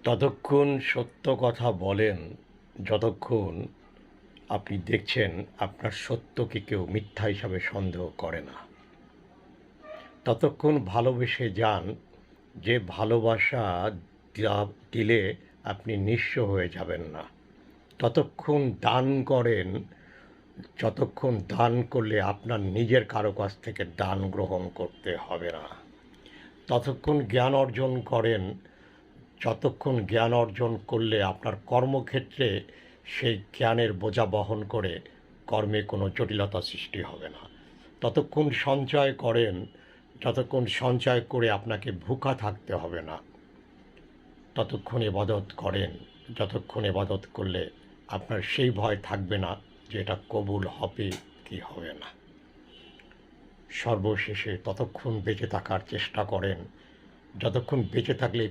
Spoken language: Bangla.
ততক্ষণ সত্য কথা বলেন যতক্ষণ আপনি দেখছেন আপনার সত্যকে কেউ মিথ্যা হিসাবে সন্দেহ করে না। ততক্ষণ ভালোবেসে যান যে ভালোবাসা দিলে আপনি নিঃস্ব হয়ে যাবেন না। ততক্ষণ দান করেন যতক্ষণ দান করলে আপনার নিজের কারো কাছ থেকে দান গ্রহণ করতে হবে না। ততক্ষণ জ্ঞান অর্জন করেন যতক্ষণ জ্ঞান অর্জন করলে আপনার কর্মক্ষেত্রে সেই জ্ঞানের বোঝা বহন করে কর্মে কোনো জটিলতা সৃষ্টি হবে না। ততক্ষণ সঞ্চয় করেন যতক্ষণ সঞ্চয় করে আপনাকে ভুখা থাকতে হবে না। ততক্ষণ ইবাদত করেন যতক্ষণ ইবাদত করলে আপনার সেই ভয় থাকবে না যে এটা কবুল হবে কি হবে না। সর্বশেষে ততক্ষণ বেঁচে থাকার চেষ্টা করেন যতক্ষণ বেঁচে থাকলে